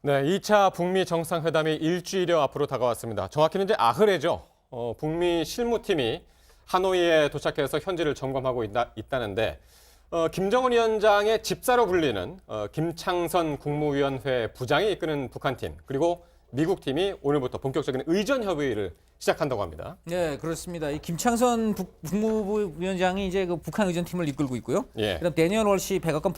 네, 2차 북미 정상회담이 일주일여 앞으로 다가왔습니다. 정확히는 이제 아흐레죠. 북미 실무팀이 하노이에 도착해서 현지를 점검하고 있다는데 김정은 위원장의 집사로 불리는 김창선 국무위원회 부장이 이끄는 북한팀 그리고 미국 팀이 오늘부터 본격적인 의전 협의를 시작한다고 합니다. 네, 그렇습니다. 이 김창선 국무부 위원장이 이제 그 북한 의전팀을 이끌고 있고요. 예. 그다음 데니얼 월시 백악관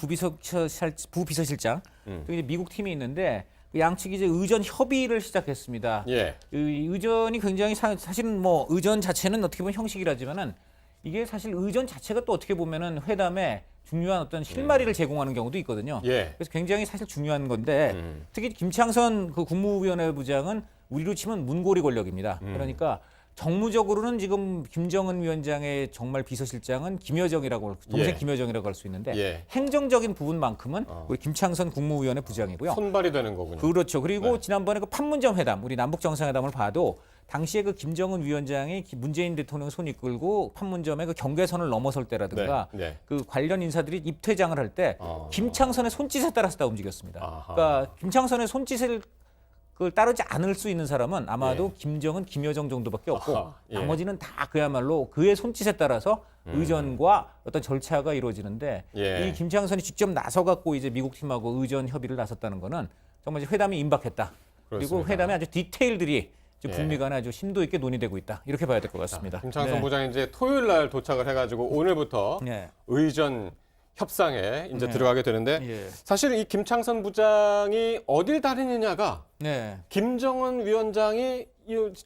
부비서실장 또 이제 미국 팀이 있는데 그 양측이 이제 의전 협의를 시작했습니다. 예. 이 의전이 굉장히 사실은 뭐 의전 자체는 어떻게 보면 형식이라지만은 이게 사실 의전 자체가 또 어떻게 보면은 회담에 중요한 어떤 실마리를 제공하는 경우도 있거든요. 예. 그래서 굉장히 사실 중요한 건데 특히 김창선 그 국무위원회 부장은 우리로 치면 문고리 권력입니다. 그러니까 정무적으로는 지금 김정은 위원장의 정말 비서실장은 김여정이라고 동생 예. 김여정이라고 할 수 있는데 예. 행정적인 부분만큼은 우리 김창선 국무위원회 부장이고요. 손발이 되는 거군요. 그렇죠. 그리고 네. 지난번에 그 판문점 회담, 우리 남북 정상회담을 봐도 당시에 그 김정은 위원장이 문재인 대통령 손 이끌고 판문점에 그 경계선을 넘어설 때라든가 네, 네. 그 관련 인사들이 입퇴장을 할 때 김창선의 손짓에 따라서 다 움직였습니다. 아하. 그러니까 김창선의 손짓을 그걸 따르지 않을 수 있는 사람은 아마도 예. 김정은, 김여정 정도밖에 없고 아하, 예. 나머지는 다 그야말로 그의 손짓에 따라서 의전과 어떤 절차가 이루어지는데 예. 이 김창선이 직접 나서 갖고 이제 미국 팀하고 의전 협의를 나섰다는 거는 정말 이제 회담이 임박했다. 그리고 그렇습니다. 회담의 아주 디테일들이 지금 예. 북미 간에 아주 심도 있게 논의되고 있다. 이렇게 봐야 될 것 같습니다. 김창선 네. 부장이 이제 토요일 날 도착을 해가지고 오늘부터 네. 의전 협상에 이제 네. 들어가게 되는데 예. 사실 이 김창선 부장이 어딜 다니느냐가 네. 김정은 위원장이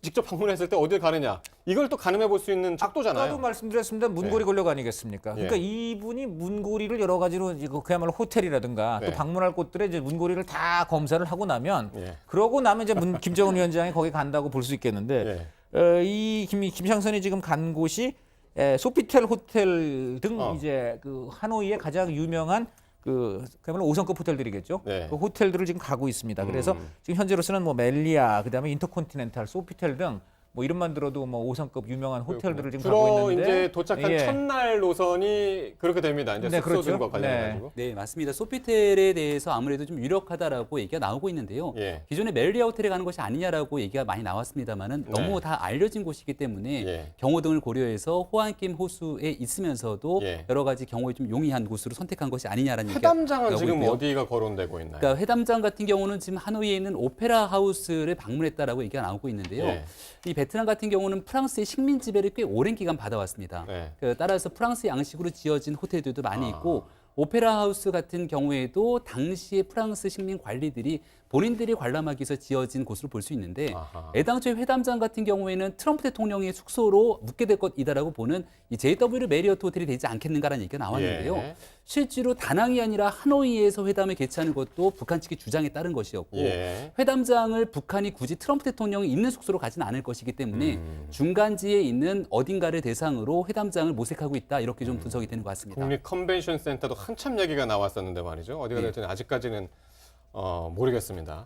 직접 방문했을 때 어딜 가느냐 이걸 또 가늠해 볼 수 있는 척도잖아요. 아까도 말씀드렸습니다. 문고리 네. 권력 아니겠습니까? 그러니까 예. 이분이 문고리를 여러 가지로 이거 그야말로 호텔이라든가 네. 또 방문할 곳들에 이제 문고리를 다 검사를 하고 나면 예. 그러고 나면 이제 김정은 위원장이 거기 간다고 볼 수 있겠는데 예. 이 김창선이 지금 간 곳이 소피텔 호텔 등 이제 그 하노이의 가장 유명한 그야말로 5성급 호텔들이겠죠. 네. 그 호텔들을 지금 가고 있습니다. 그래서 지금 현재로서는 뭐 멜리아, 그다음에 인터컨티넨탈, 소피텔 등 뭐 이름만 들어도 뭐 5성급 유명한 호텔들을 지금 가고 주로 있는데 이제 도착한 예. 첫날 노선이 그렇게 됩니다. 이제 네, 숙소 그렇죠. 등과 관련해가지고. 네, 맞습니다. 소피텔에 대해서 아무래도 좀 유력하다라고 얘기가 나오고 있는데요. 예. 기존에 멜리아 호텔에 가는 것이 아니냐라고 얘기가 많이 나왔습니다만은 네. 너무 다 알려진 곳이기 때문에 예. 경호 등을 고려해서 호안킴 호수에 있으면서도 예. 여러 가지 경호에 좀 용이한 곳으로 선택한 것이 아니냐라는 얘기가 회담장은 나오고 지금 있고요. 어디가 거론되고 있나요? 그러니까 회담장 같은 경우는 지금 하노이에 있는 오페라 하우스를 방문했다라고 얘기가 나오고 있는데요. 예. 이 베트남 같은 경우는 프랑스의 식민 지배를 꽤 오랜 기간 받아왔습니다. 네. 따라서 프랑스 양식으로 지어진 호텔들도 많이 있고 오페라 하우스 같은 경우에도 당시의 프랑스 식민 관리들이 본인들이 관람하기 위해서 지어진 곳으로 볼 수 있는데 아하. 애당초에 회담장 같은 경우에는 트럼프 대통령의 숙소로 묵게 될 것이다라고 보는 이 JW 메리어트 호텔이 되지 않겠는가라는 얘기가 나왔는데요. 예. 실제로 다낭이 아니라 하노이에서 회담을 개최하는 것도 북한 측의 주장에 따른 것이었고 예. 회담장을 북한이 굳이 트럼프 대통령이 있는 숙소로 가진 않을 것이기 때문에 중간지에 있는 어딘가를 대상으로 회담장을 모색하고 있다 이렇게 좀 분석이 되는 것 같습니다. 국립 컨벤션 센터도 한참 얘기가 나왔었는데 말이죠. 어디가 네. 될지는 아직까지는 모르겠습니다.